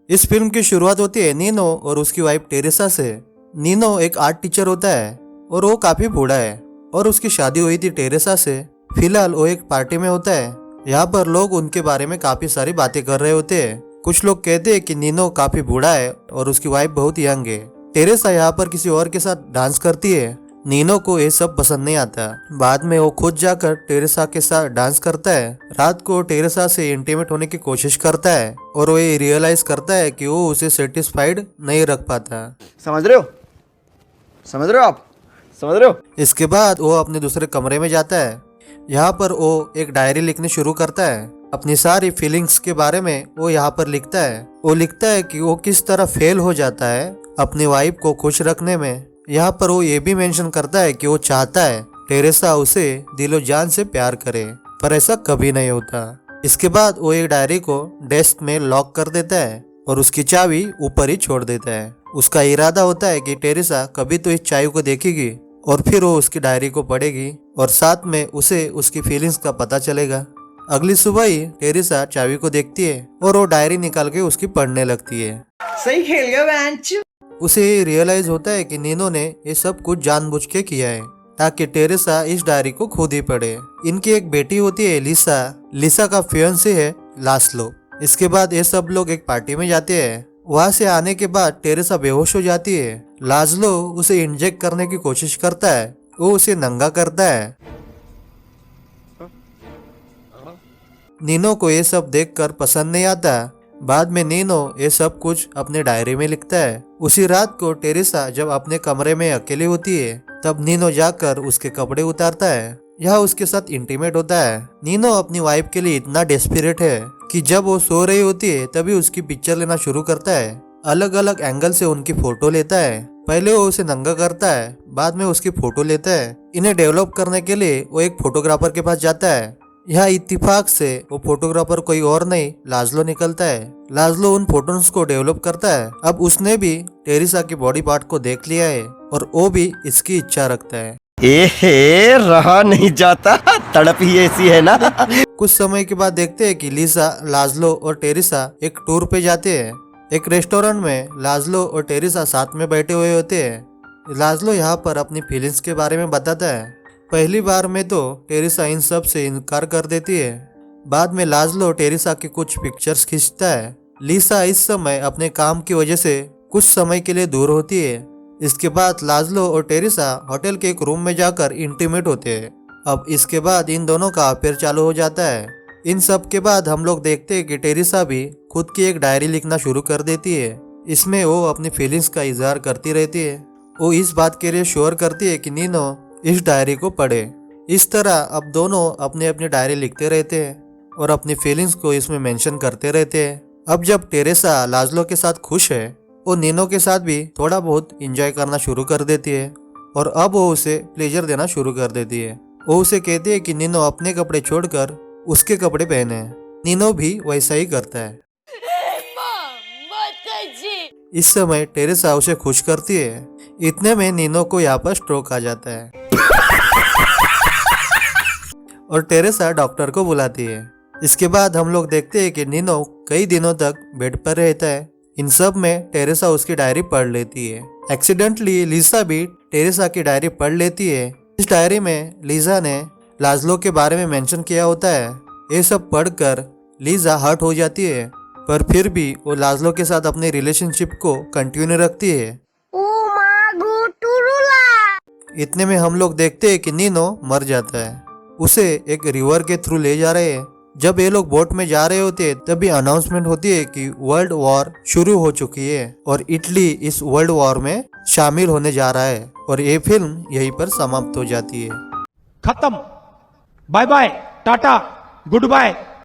इस फिल्म की शुरुआत होती है नीनो और उसकी वाइफ टेरेसा से। नीनो एक आर्ट टीचर होता है और वो काफी बूढ़ा है और उसकी शादी हुई थी टेरेसा से। फिलहाल वो एक पार्टी में होता है। यहाँ पर लोग उनके बारे में काफी सारी बातें कर रहे होते हैं। कुछ लोग कहते हैं कि नीनो काफी बूढ़ा है और उसकी वाइफ बहुत यंग है। टेरेसा यहाँ पर किसी और के साथ डांस करती है। नीनो को ये सब पसंद नहीं आता। बाद में वो खुद जाकर टेरेसा के साथ डांस करता है। रात को टेरेसा से इंटीमेट होने की कोशिश करता है और वो ये रियलाइज करता है कि वो उसे सेटिस्फाइड नहीं रख पाता। समझ रहे हो? समझ रहे हो आप? समझ रहे हो? इसके बाद वो अपने दूसरे कमरे में जाता है। यहाँ पर वो एक डायरी लिखनी शुरू करता है। अपनी सारी फीलिंग्स के बारे में वो यहाँ पर लिखता है। वो लिखता है कि वो किस तरह फेल हो जाता है अपनी वाइफ को खुश रखने में। यहाँ पर वो ये भी मेंशन करता है कि वो चाहता है टेरेसा उसे दिलो जान से प्यार करे, पर ऐसा कभी नहीं होता। इसके बाद वो एक डायरी को डेस्क में लॉक कर देता है और उसकी चाबी ऊपर ही छोड़ देता है। उसका इरादा होता है कि टेरेसा कभी तो इस चाबी को देखेगी और फिर वो उसकी डायरी को पढ़ेगी और साथ में उसे उसकी फीलिंग्स का पता चलेगा। अगली सुबह ही टेरेसा चाबी को देखती है और वो डायरी निकाल के उसकी पढ़ने लगती है। सही खेल गया बेंच। उसे रियलाइज होता है कि नीनो ने ये सब कुछ जानबूझ के किया है ताकि टेरेसा इस डायरी को खुद ही पढ़े। इनकी एक बेटी होती है लिसा। लिसा का फियांसे है लास्लो। इसके बाद ये सब लोग एक पार्टी में जाते हैं। वहां से आने के बाद टेरेसा बेहोश हो जाती है। लास्लो उसे इंजेक्ट करने की कोशिश करता है। वो उसे नंगा करता है। नीनो को ये सब देखकर पसंद नहीं आता। बाद में नीनो ये सब कुछ अपने डायरी में लिखता है। उसी रात को टेरेसा जब अपने कमरे में अकेली होती है तब नीनो जाकर उसके कपड़े उतारता है। यह उसके साथ इंटीमेट होता है। नीनो अपनी वाइफ के लिए इतना डेस्परेट है कि जब वो सो रही होती है तभी उसकी पिक्चर लेना शुरू करता है। अलग अलग एंगल से उनकी फोटो लेता है। पहले वो उसे नंगा करता है, बाद में उसकी फोटो लेता है। इन्हें डेवलप करने के लिए वो एक फोटोग्राफर के पास जाता है। यहाँ इत्तेफाक से वो फोटोग्राफर कोई और नहीं लास्लो निकलता है। लास्लो उन फोटोज को डेवलप करता है। अब उसने भी टेरेसा की बॉडी पार्ट को देख लिया है और वो भी इसकी इच्छा रखता है। एहे, रहा नहीं जाता, तड़प ही ऐसी है ना। कुछ समय के बाद देखते हैं कि लिसा, लास्लो और टेरेसा एक टूर पे जाते हैं। एक रेस्टोरेंट में लास्लो और टेरेसा साथ में बैठे हुए होते हैं। लास्लो यहाँ पर अपनी फीलिंग्स के बारे में बताता है। पहली बार में तो टेरेसा इन सब से इनकार कर देती है। बाद में लास्लो टेरेसा की कुछ पिक्चर्स खींचता है। लिसा इस समय अपने काम की वजह से कुछ समय के लिए दूर होती है। इसके बाद लास्लो और टेरेसा होटल के एक रूम में जाकर इंटीमेट होते हैं। अब इसके बाद इन दोनों का अफेयर चालू हो जाता है। इन सब के बाद हम लोग देखते हैं कि टेरेसा भी खुद की एक डायरी लिखना शुरू कर देती है। इसमें वो अपनी फीलिंग्स का इजहार करती रहती है। वो इस बात के लिए श्योर करती है कि नीनो इस डायरी को पढ़े। इस तरह अब दोनों अपनी अपनी डायरी लिखते रहते हैं और अपनी फीलिंग्स को इसमें मेंशन करते रहते हैं। अब जब टेरेसा लास्लो के साथ खुश है, वो नीनो के साथ भी थोड़ा बहुत एंजॉय करना शुरू कर देती है और अब वो उसे प्लेजर देना शुरू कर देती है। वो उसे कहती है कि नीनो अपने कपड़े छोड़कर उसके कपड़े पहने। नीनो भी वैसा ही करता है। इस समय टेरेसा उसे खुश करती है। इतने में नीनो को यहाँ पर स्ट्रोक आ जाता है और टेरेसा डॉक्टर को बुलाती है। इसके बाद हम लोग देखते हैं कि नीनो कई दिनों तक बेड पर रहता है। इन सब में टेरेसा उसकी डायरी पढ़ लेती है। एक्सीडेंटली लिसा भी टेरेसा की डायरी पढ़ लेती है। इस डायरी में लिसा ने लास्लो के बारे में मेंशन किया होता है। ये सब पढ़कर लिसा हर्ट हो जाती है, पर फिर भी वो लास्लो के साथ अपने रिलेशनशिप को कंटिन्यू रखती है। इतने में हम लोग देखते हैं कि नीनो मर जाता है। उसे एक रिवर के थ्रू ले जा रहे हैं। जब ये लोग बोट में जा रहे होते हैं तभी अनाउंसमेंट होती है कि वर्ल्ड वॉर शुरू हो चुकी है और इटली इस वर्ल्ड वॉर में शामिल होने जा रहा है और ये फिल्म यहीं पर समाप्त हो जाती है। खत्म। Bye bye, tata, good bye.